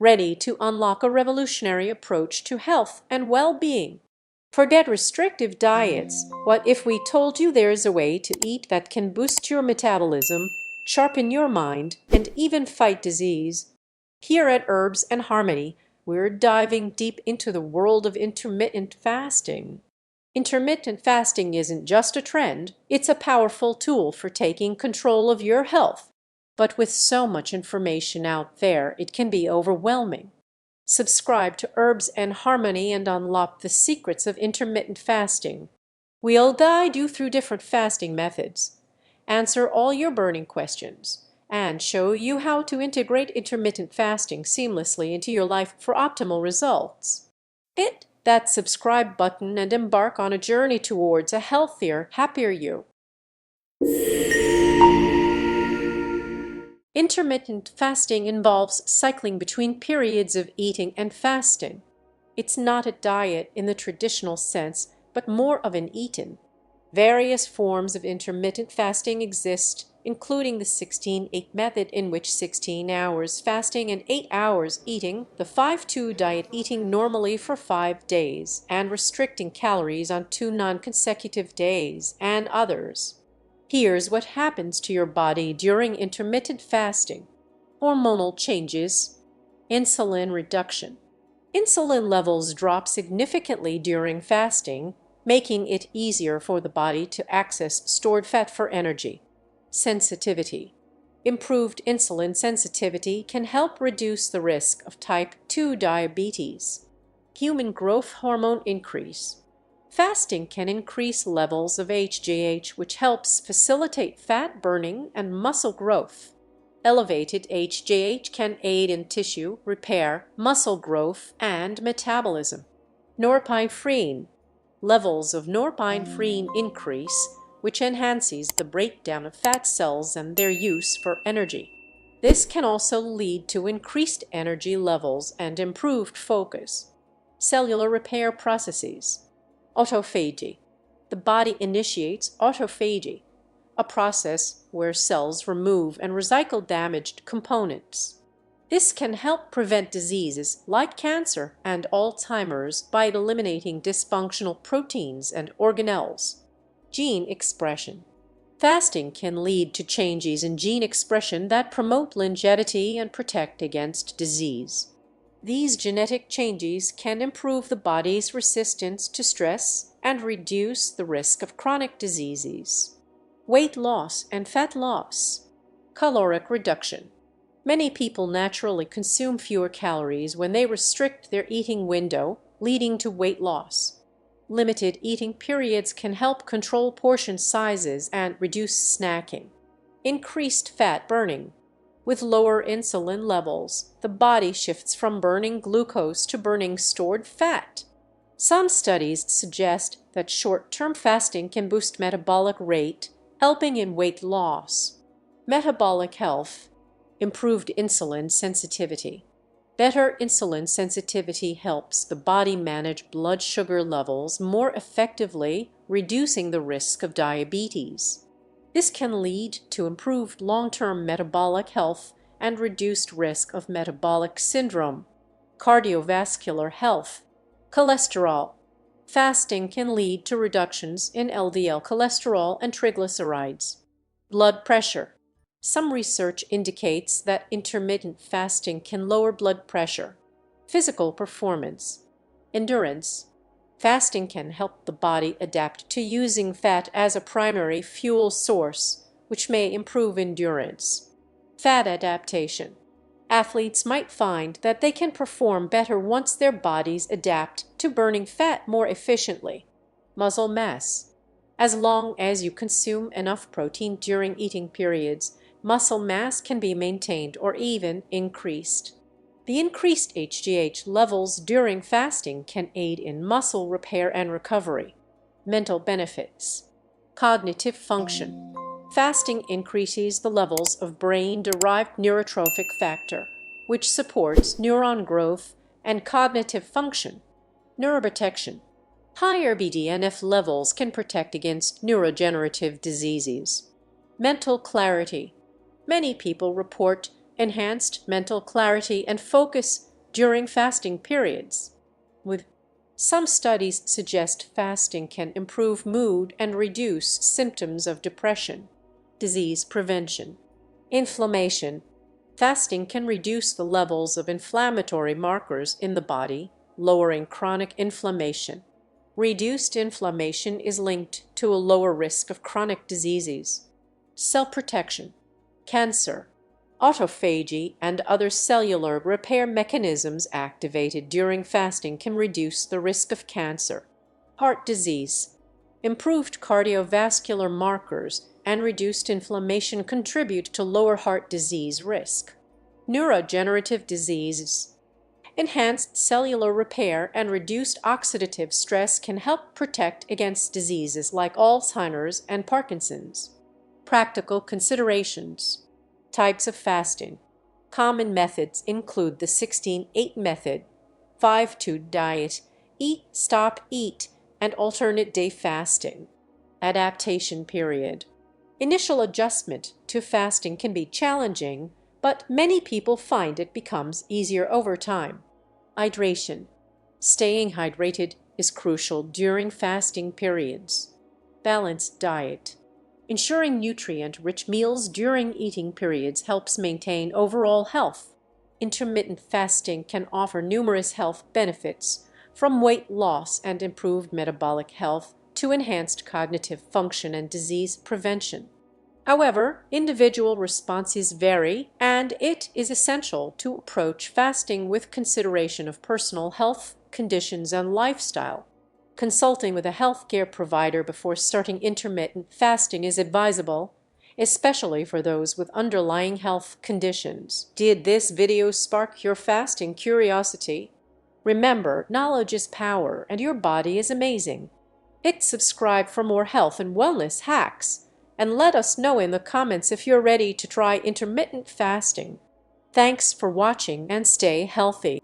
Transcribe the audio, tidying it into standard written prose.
ready to unlock a revolutionary approach to health and well-being. Forget restrictive diets. What if we told you there's a way to eat that can boost your metabolism, sharpen your mind, and even fight disease? Here at Herbs and Harmony, we're diving deep into the world of intermittent fasting. Intermittent fasting isn't just a trend, it's a powerful tool for taking control of your health. But with so much information out there, it can be overwhelming. Subscribe to Herbs and Harmony and unlock the secrets of intermittent fasting. We'll guide you through different fasting methods, answer all your burning questions, and show you how to integrate intermittent fasting seamlessly into your life for optimal results. Hit that subscribe button and embark on a journey towards a healthier, happier you. Intermittent fasting involves cycling between periods of eating and fasting. It's not a diet in the traditional sense, but more of an eat-in. Various forms of intermittent fasting exist, including the 16-8 method, in which 16 hours fasting and 8 hours eating, the 5-2 diet, eating normally for 5 days and restricting calories on 2 non-consecutive days, and others. Here's what happens to your body during intermittent fasting. Hormonal changes. Insulin reduction. Insulin levels drop significantly during fasting, making it easier for the body to access stored fat for energy. Sensitivity. Improved insulin sensitivity can help reduce the risk of type 2 diabetes. Human growth hormone increase. Fasting can increase levels of HGH, which helps facilitate fat burning and muscle growth. Elevated HGH can aid in tissue repair, muscle growth, and metabolism. Norepinephrine. Levels of norepinephrine increase, which enhances the breakdown of fat cells and their use for energy. This can also lead to increased energy levels and improved focus. Cellular repair processes. Autophagy. The body initiates autophagy, a process where cells remove and recycle damaged components. This can help prevent diseases like cancer and Alzheimer's by eliminating dysfunctional proteins and organelles. Gene expression. Fasting can lead to changes in gene expression that promote longevity and protect against disease. These genetic changes can improve the body's resistance to stress and reduce the risk of chronic diseases. Weight loss and fat loss. Caloric reduction. Many people naturally consume fewer calories when they restrict their eating window, leading to weight loss. Limited eating periods can help control portion sizes and reduce snacking. Increased fat burning. With lower insulin levels, the body shifts from burning glucose to burning stored fat. Some studies suggest that short-term fasting can boost metabolic rate, helping in weight loss. Metabolic health. Improved insulin sensitivity. Better insulin sensitivity helps the body manage blood sugar levels more effectively, reducing the risk of diabetes. This can lead to improved long-term metabolic health and reduced risk of metabolic syndrome. Cardiovascular health. Cholesterol. Fasting can lead to reductions in LDL cholesterol and triglycerides. Blood pressure. Some research indicates that intermittent fasting can lower blood pressure. Physical performance. Endurance. Fasting can help the body adapt to using fat as a primary fuel source, which may improve endurance. Fat adaptation. Athletes might find that they can perform better once their bodies adapt to burning fat more efficiently. Muscle mass. As long as you consume enough protein during eating periods, muscle mass can be maintained or even increased. The increased HGH levels during fasting can aid in muscle repair and recovery. Mental benefits. Cognitive function. Fasting increases the levels of brain-derived neurotrophic factor, which supports neuron growth and cognitive function. Neuroprotection. Higher BDNF levels can protect against neurodegenerative diseases. Mental clarity. Many people report enhanced mental clarity and focus during fasting periods. With some studies suggest fasting can improve mood and reduce symptoms of depression. Disease prevention. Inflammation. Fasting can reduce the levels of inflammatory markers in the body, lowering chronic inflammation. Reduced inflammation is linked to a lower risk of chronic diseases. Cell protection. Cancer. Autophagy and other cellular repair mechanisms activated during fasting can reduce the risk of cancer. Heart disease. Improved cardiovascular markers and reduced inflammation contribute to lower heart disease risk. Neurodegenerative diseases. Enhanced cellular repair and reduced oxidative stress can help protect against diseases like Alzheimer's and Parkinson's. Practical considerations. Types of fasting. Common methods include the 16-8 method, 5-2 diet, eat, stop, eat, and alternate day fasting. Adaptation period. Initial adjustment to fasting can be challenging, but many people find it becomes easier over time. Hydration. Staying hydrated is crucial during fasting periods. Balanced diet. Ensuring nutrient-rich meals during eating periods helps maintain overall health. Intermittent fasting can offer numerous health benefits, from weight loss and improved metabolic health to enhanced cognitive function and disease prevention. However, individual responses vary, and it is essential to approach fasting with consideration of personal health conditions and lifestyle. Consulting with a healthcare provider before starting intermittent fasting is advisable, especially for those with underlying health conditions. Did this video spark your fasting curiosity? Remember, knowledge is power, and your body is amazing. Hit subscribe for more health and wellness hacks, and let us know in the comments if you're ready to try intermittent fasting. Thanks for watching and stay healthy.